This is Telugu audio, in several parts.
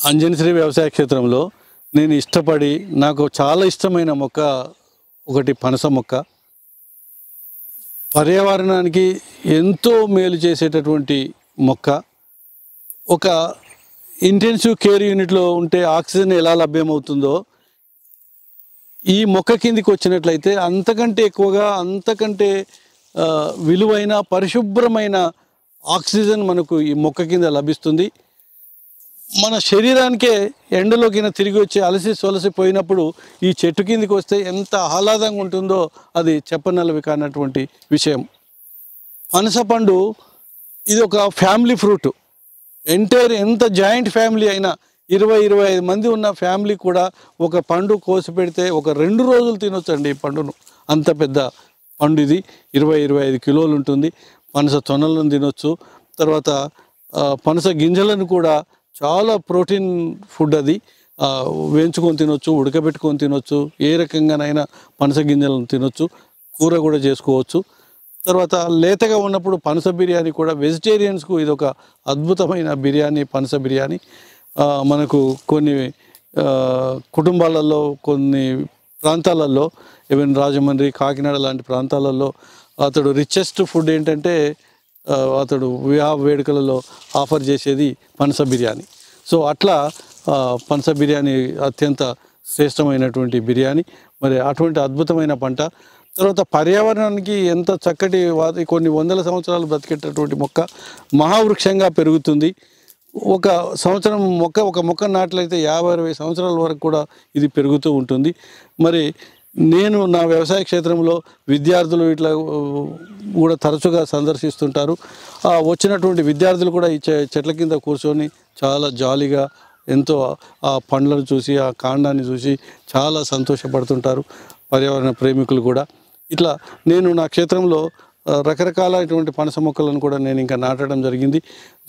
అంజనశ్రీ వ్యవసాయ క్షేత్రంలో నేను ఇష్టపడి నాకు చాలా ఇష్టమైన మొక్క ఒకటి పనస మొక్క. పర్యావరణానికి ఎంతో మేలు చేసేటటువంటి మొక్క. ఒక ఇంటెన్సివ్ కేర్ యూనిట్లో ఉంటే ఆక్సిజన్ ఎలా లభ్యమవుతుందో ఈ మొక్క కిందికి వచ్చినట్లయితే అంతకంటే ఎక్కువగా అంతకంటే విలువైన పరిశుభ్రమైన ఆక్సిజన్ మనకు ఈ మొక్క కింద లభిస్తుంది. మన శరీరానికే ఎండలోకి తిరిగి వచ్చి అలసి సొలసిపోయినప్పుడు ఈ చెట్టు కిందికి వస్తే ఎంత ఆహ్లాదంగా ఉంటుందో అది చెప్పనలవి కానటువంటి విషయం. పనస పండు ఇది ఒక ఫ్యామిలీ ఫ్రూట్. ఎంటైర్ ఎంత జాయింట్ ఫ్యామిలీ అయినా 20-25 మంది ఉన్న ఫ్యామిలీ కూడా ఒక పండు కోసి పెడితే ఒక 2 రోజులు తినొచ్చండి ఈ పండును. అంత పెద్ద పండు ఇది. 20-25 కిలోలు ఉంటుంది. పనస తొనలను తినొచ్చు. తర్వాత పనస గింజలను కూడా చాలా ప్రోటీన్ ఫుడ్ అది. వేయించుకొని తినొచ్చు, ఉడకబెట్టుకొని తినొచ్చు, ఏ రకంగానైనా పనస గింజలను తినొచ్చు, కూర కూడా చేసుకోవచ్చు. తర్వాత లేతగా ఉన్నప్పుడు పనస బిర్యానీ కూడా వెజిటేరియన్స్కు ఇది ఒక అద్భుతమైన బిర్యానీ. పనస బిర్యానీ మనకు కొన్ని కుటుంబాలలో కొన్ని ప్రాంతాలలో ఈవెన్ రాజమండ్రి, కాకినాడ లాంటి ప్రాంతాలలో అతడు రిచెస్ట్ ఫుడ్ ఏంటంటే అతడు వివాహ వేడుకలలో ఆఫర్ చేసేది పనస బిర్యానీ. సో అట్లా పనస బిర్యానీ అత్యంత శ్రేష్టమైనటువంటి బిర్యానీ. మరి అటువంటి అద్భుతమైన పంట. తర్వాత పర్యావరణానికి ఎంత చక్కటి కొన్ని వందల సంవత్సరాలు బ్రతికేటటువంటి మొక్క మహావృక్షంగా పెరుగుతుంది. ఒక సంవత్సరం ఒక మొక్క నాట్లయితే 50-60 సంవత్సరాల వరకు కూడా ఇది పెరుగుతూ ఉంటుంది. మరి నేను నా వ్యవసాయ క్షేత్రంలో విద్యార్థులు ఇట్లా కూడా తరచుగా సందర్శిస్తుంటారు. వచ్చినటువంటి విద్యార్థులు కూడా ఈ చెట్ల కింద కూర్చొని చాలా జాలీగా ఎంతో ఆ పండ్లను చూసి ఆ కాండాన్ని చూసి చాలా సంతోషపడుతుంటారు. పర్యావరణ ప్రేమికులు కూడా. ఇట్లా నేను నా క్షేత్రంలో రకరకాలైనటువంటి పనస మొక్కలను కూడా నేను ఇంకా నాటడం జరిగింది.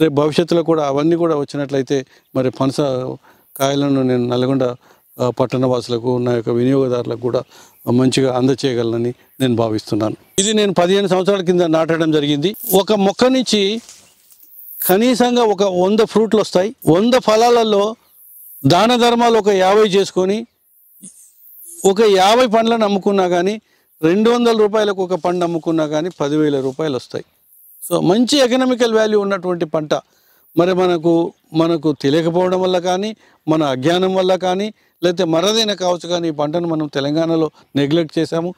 రేపు భవిష్యత్తులో కూడా అవన్నీ కూడా వచ్చినట్లయితే మరి పనస కాయలను నేను నల్గొండ పట్టణవాసులకు నా యొక్క వినియోగదారులకు కూడా మంచిగా అందచేయగలనని నేను భావిస్తున్నాను. ఇది నేను 15 సంవత్సరాల కింద నాటడం జరిగింది. ఒక మొక్క నుంచి కనీసంగా ఒక 100 ఫ్రూట్లు వస్తాయి. 100 ఫలాలలో దాన ధర్మాలు ఒక 50 చేసుకొని ఒక 50 పండ్లను అమ్ముకున్నా కానీ 200 రూపాయలకు ఒక పండు అమ్ముకున్నా కానీ 10,000 రూపాయలు వస్తాయి. సో మంచి ఎకనామికల్ వాల్యూ ఉన్నటువంటి పంట. మరి మనకు తెలియకపోవడం వల్ల కానీ, మన అజ్ఞానం వల్ల కానీ, లేకపోతే మరదైనా కావచ్చు కానీ ఈ పంటను మనం తెలంగాణలో నెగ్లెక్ట్ చేశాము.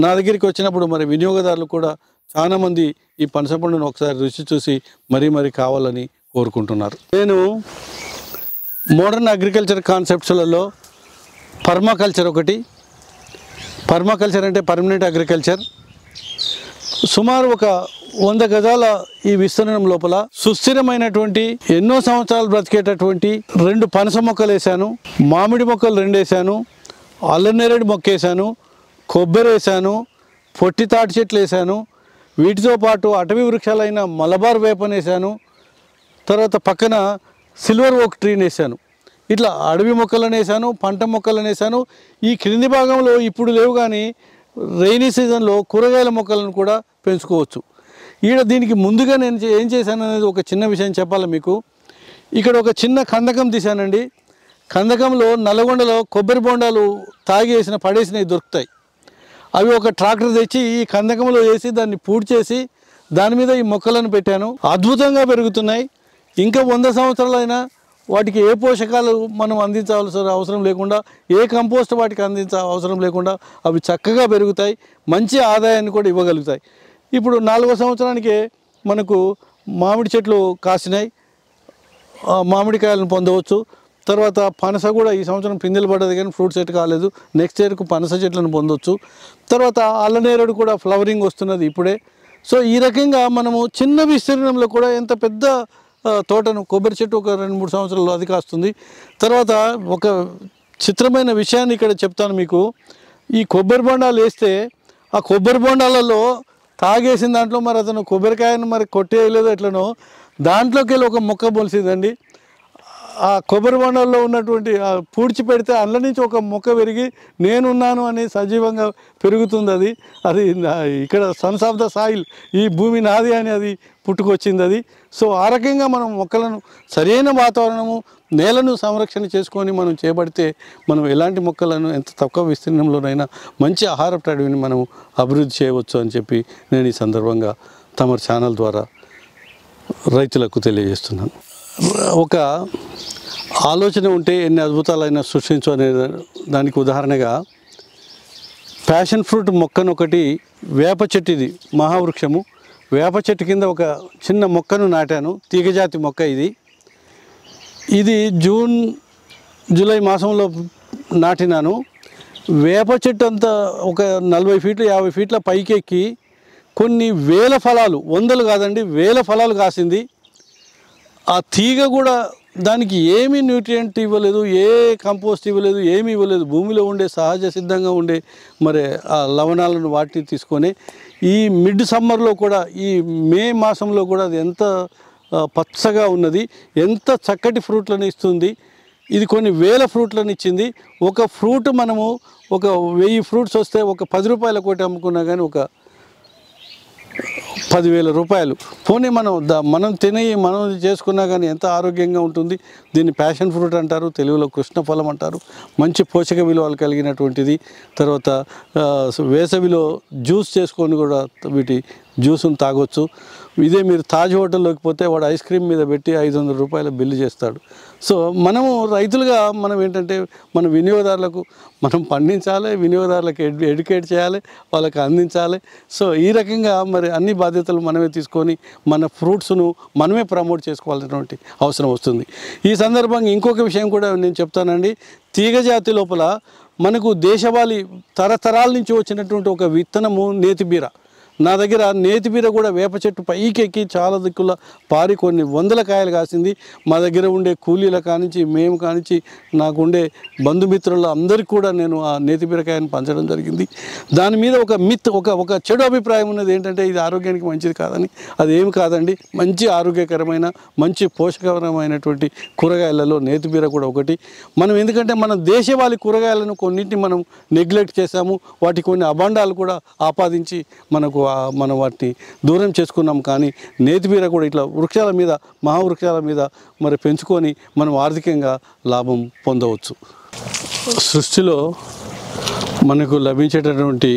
నా దగ్గరికి వచ్చినప్పుడు మరి వినియోగదారులు కూడా చాలామంది ఈ పనస పండును ఒకసారి రుచి చూసి మరీ కావాలని కోరుకుంటున్నారు. నేను మోడర్న్ అగ్రికల్చర్ కాన్సెప్ట్స్లలో పర్మాకల్చర్ ఒకటి. పర్మాకల్చర్ అంటే పర్మనెంట్ అగ్రికల్చర్. సుమారు ఒక 100 గజాల ఈ విస్తీర్ణం లోపల సుస్థిరమైనటువంటి ఎన్నో సంవత్సరాలు బ్రతికేటటువంటి 2 పనస మొక్కలు వేసాను, మామిడి మొక్కలు 2 వేసాను, అల్లనేరేడు మొక్క వేసాను, కొబ్బరి వేసాను, పొట్టి తాటి చెట్లు వేసాను. వీటితో పాటు అటవీ వృక్షాలైన మలబార్ వేపని వేసాను. తర్వాత పక్కన సిల్వర్ ఓక్ ట్రీని వేసాను. ఇట్లా అడవి మొక్కలను వేసాను, పంట మొక్కలను వేసాను. ఈ క్రింది భాగంలో ఇప్పుడు లేవు కానీ రైనీ సీజన్లో కూరగాయల మొక్కలను కూడా పెంచుకోవచ్చు. దీనికి ముందుగా నేను ఏం చేశాను అనేది ఒక చిన్న విషయం చెప్పాలి మీకు. ఇక్కడ ఒక చిన్న కందకం తీశానండి. కందకంలో నల్గొండలో కొబ్బరి బొండాలు పడేసినవి దొరుకుతాయి. అవి ఒక ట్రాక్టర్ తెచ్చి ఈ కందకంలో వేసి దాన్ని పూడ్చి చేసి దాని మీద ఈ మొక్కలను పెట్టాను. అద్భుతంగా పెరుగుతున్నాయి. ఇంకా 100 సంవత్సరాలైనా వాటికి ఏ పోషకాలు మనం అందించాల్సిన అవసరం లేకుండా, ఏ కంపోస్ట్ వాటికి అవసరం లేకుండా అవి చక్కగా పెరుగుతాయి. మంచి ఆదాయాన్ని కూడా ఇవ్వగలుగుతాయి. ఇప్పుడు 4వ సంవత్సరానికే మనకు మామిడి చెట్లు కాసినాయి, మామిడికాయలను పొందవచ్చు. తర్వాత పనస కూడా ఈ సంవత్సరం పిందెలు పడ్డది కానీ ఫ్రూట్ సెట్ కాలేదు. నెక్స్ట్ ఇయర్కు పనస చెట్లను పొందవచ్చు. తర్వాత అల్లనేరేడు కూడా ఫ్లవరింగ్ వస్తున్నది ఇప్పుడే. సో ఈ రకంగా మనము చిన్న విస్తీర్ణంలో కూడా ఎంత పెద్ద తోటను, కొబ్బరి చెట్టు ఒక 2-3 సంవత్సరాలు అది కాస్తుంది. తర్వాత ఒక చిత్రమైన విషయాన్ని ఇక్కడ చెప్తాను మీకు. ఈ కొబ్బరి బొండాలు వేస్తే ఆ కొబ్బరి బొండాలలో తాగేసిన దాంట్లో మరి అతను కొబ్బరికాయను మరి కొట్టేయలేదు ఎట్లనో దాంట్లోకి వెళ్ళి ఒక మొక్క మొలిసిందండి. ఆ కొబ్బరి బొండాల్లో ఉన్నటువంటి పూడ్చి పెడితే అందులో నుంచి ఒక మొక్క పెరిగి నేనున్నాను అని సజీవంగా పెరుగుతుంది. అది ఇక్కడ సన్స్ ఆఫ్ ద సాయిల్, ఈ భూమి నాది అని అది పుట్టుకొచ్చింది అది. సో ఆ రకంగా మనం మొక్కలను సరైన వాతావరణము, నేలను సంరక్షణ చేసుకొని మనం చేపడితే మనం ఎలాంటి మొక్కలను ఎంత తక్కువ విస్తీర్ణంలోనైనా మంచి ఆహారపు అడవిని మనం అభివృద్ధి చేయవచ్చు అని చెప్పి నేను ఈ సందర్భంగా తమ ఛానల్ ద్వారా రైతులకు తెలియజేస్తున్నాను. ఒక ఆలోచన ఉంటే ఎన్ని అద్భుతాలైనా సృష్టించు అనే దానికి ఉదాహరణగా ప్యాషన్ ఫ్రూట్ మొక్కనొకటి వేప చెట్టు, ఇది మహావృక్షము. వేప చెట్టు కింద ఒక చిన్న మొక్కను నాటాను, తీగజాతి మొక్క ఇది జూన్ జూలై మాసంలో నాటినాను. వేప చెట్టు అంతా ఒక 40 ఫీట్లు 50 ఫీట్ల పైకెక్కి కొన్ని వేల ఫలాలు, వందలు కాదండి వేల ఫలాలు కాసింది. ఆ తీగ కూడా దానికి ఏమీ న్యూట్రియంట్ ఇవ్వలేదు, ఏ కంపోస్ట్ ఇవ్వలేదు, ఏమీ ఇవ్వలేదు. భూమిలో ఉండే సహజ సిద్ధంగా ఉండే మరి ఆ లవణాలను వాటిని తీసుకొని ఈ మిడ్ సమ్మర్లో కూడా, ఈ మే మాసంలో కూడా అది ఎంత పచ్చగా ఉన్నది, ఎంత చక్కటి ఫ్రూట్లను ఇస్తుంది. ఇది కొన్ని వేల ఫ్రూట్లను ఇచ్చింది. ఒక ఫ్రూట్ మనము ఒక 1000 ఫ్రూట్స్ వస్తే ఒక 10 రూపాయల కోటి అమ్ముకున్నా కానీ ఒక 10,000 రూపాయలు. పోనీ మనం తిని మనం చేసుకున్నా కానీ ఎంత ఆరోగ్యంగా ఉంటుంది. దీన్ని ప్యాషన్ ఫ్రూట్ అంటారు, తెలుగులో కృష్ణఫలం అంటారు. మంచి పోషక విలువలు కలిగినటువంటిది. తర్వాత వేసవిలో జ్యూస్ చేసుకొని కూడా వీటి జ్యూస్ను తాగొచ్చు. ఇదే మీరు తాజ్ హోటల్లోకి పోతే వాడు ఐస్ క్రీమ్ మీద పెట్టి 500 రూపాయల బిల్లు చేస్తాడు. సో మనము రైతులుగా మనం ఏంటంటే మన వినియోగదారులకు మనం పండించాలి, వినియోగదారులకు ఎడ్యుకేట్ చేయాలి, వాళ్ళకి అందించాలి. సో ఈ రకంగా మరి అన్ని బాధ్యతలు మనమే తీసుకొని మన ఫ్రూట్స్ను మనమే ప్రమోట్ చేసుకోవాల్సినటువంటి అవసరం వస్తుంది. ఈ సందర్భంగా ఇంకొక విషయం కూడా నేను చెప్తానండి. తీగజాతి లోపల మనకు దేశవాళీ తరతరాల నుంచి వచ్చినటువంటి ఒక విత్తనము నేతిబీర. నా దగ్గర నేతిబీర కూడా వేప చెట్టు పైకెక్కి చాలా దిక్కుల పారి కొన్ని వందల కాయలు కాసింది. మా దగ్గర ఉండే కూలీల కానించి, మేము కానించి, నాకు ఉండే బంధుమిత్రుల అందరికీ కూడా నేను ఆ నేతిబీరకాయను పంచడం జరిగింది. దాని మీద ఒక చెడు అభిప్రాయం ఉన్నది ఏంటంటే ఇది ఆరోగ్యానికి మంచిది కాదని. అది ఏమి కాదండి, మంచి ఆరోగ్యకరమైన మంచి పోషకరమైనటువంటి కూరగాయలలో నేతిబీర కూడా ఒకటి. మనం ఎందుకంటే మన దేశవాళీ కూరగాయలను కొన్నింటిని మనం నెగ్లెక్ట్ చేశాము, వాటి కొన్ని అభాండాలు కూడా ఆపాదించి మనం వాటిని దూరం చేసుకున్నాం. కానీ నేతిబీర కూడా ఇట్లా వృక్షాల మీద, మహావృక్షాల మీద మరి పెంచుకొని మనం ఆర్థికంగా లాభం పొందవచ్చు. సృష్టిలో మనకు లభించేటటువంటి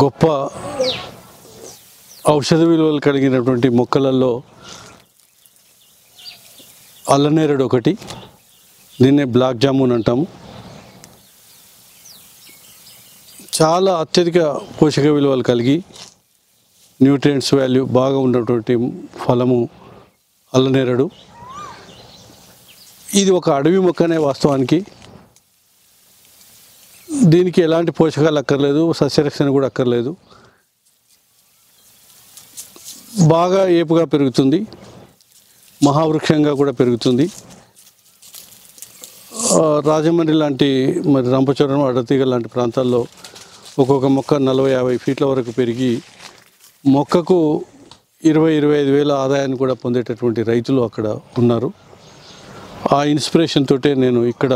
గొప్ప ఔషధ విలువలు కలిగినటువంటి మొక్కలలో అల్లనేరేడు ఒకటి. దీన్నే బ్లాక్ జామున్ అంటాము. చాలా అత్యధిక పోషక విలువలు కలిగి న్యూట్రియంట్స్ వాల్యూ బాగా ఉన్నటువంటి ఫలము అల్లనేరేడు. ఇది ఒక అడవి మొక్కనే వాస్తవానికి. దీనికి ఎలాంటి పోషకాలు అక్కర్లేదు, సస్యరక్షణ కూడా అక్కర్లేదు. బాగా ఏపుగా పెరుగుతుంది, మహావృక్షంగా కూడా పెరుగుతుంది. రాజమండ్రి లాంటి మరి రంపచోడవరం, అడ్డతీగ లాంటి ప్రాంతాల్లో ఒక్కొక్క మొక్క 40-50 ఫీట్ల వరకు పెరిగి మొక్కకు 20-25 వేల ఆదాయాన్ని కూడా పొందేటటువంటి రైతులు అక్కడ ఉన్నారు. ఆ ఇన్స్పిరేషన్ తోటే నేను ఇక్కడ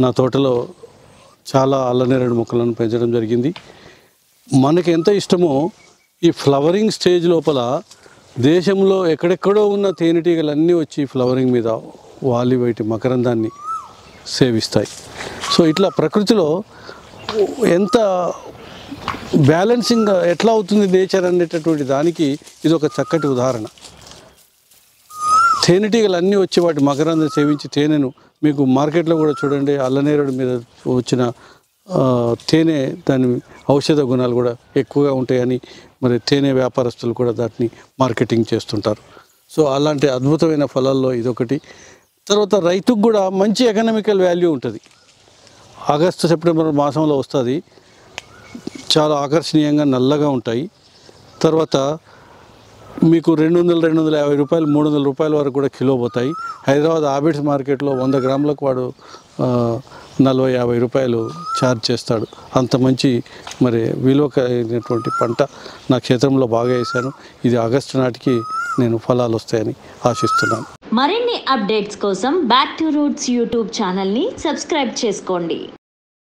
నా తోటలో చాలా అల్లనేరేడు మొక్కలను పెంచడం జరిగింది. మనకి ఎంత ఇష్టమో ఈ ఫ్లవరింగ్ స్టేజ్ లోపల దేశంలో ఎక్కడెక్కడో ఉన్న తేనెటీగలన్నీ వచ్చి ఫ్లవరింగ్ మీద వాలి వాటి మకరందాన్ని సేవిస్తాయి. సో ఇట్లా ప్రకృతిలో ఎంత బ్యాలెన్సింగ్ ఎట్లా అవుతుంది నేచర్ అనేటటువంటి దానికి ఇది ఒక చక్కటి ఉదాహరణ. తేనెటీగలు అన్నీ వచ్చి వాటి మకరందం సేవించి తేనెను మీకు మార్కెట్లో కూడా చూడండి, అల్లనేరేడు మీద వచ్చిన తేనె దాని ఔషధ గుణాలు కూడా ఎక్కువగా ఉంటాయని మరి తేనె వ్యాపారస్తులు కూడా దాన్ని మార్కెటింగ్ చేస్తుంటారు. సో అలాంటి అద్భుతమైన ఫలాల్లో ఇదొకటి. తర్వాత రైతుకు కూడా మంచి ఎకనామికల్ వాల్యూ ఉంటుంది. ఆగస్టు సెప్టెంబర్ మాసంలో వస్తుంది. చాలా ఆకర్షణీయంగా నల్లగా ఉంటాయి. తర్వాత మీకు 200-250 రూపాయలు 300 రూపాయల వరకు కూడా కిలో పోతాయి. హైదరాబాద్ ఆబిడ్స్ మార్కెట్లో 100 గ్రాములకు వాడు 40-50 రూపాయలు ఛార్జ్ చేస్తాడు. అంత మంచి మరి విలువ కలిగినటువంటి పంట నా క్షేత్రంలో బాగా వేశాను. ఇది ఆగస్టు నాటికి నేను ఫలాలు వస్తాయని ఆశిస్తున్నాను. మరిన్ని అప్డేట్స్ కోసం బ్యాక్ టు రూట్స్ యూట్యూబ్ ఛానల్ని సబ్స్క్రైబ్ చేసుకోండి.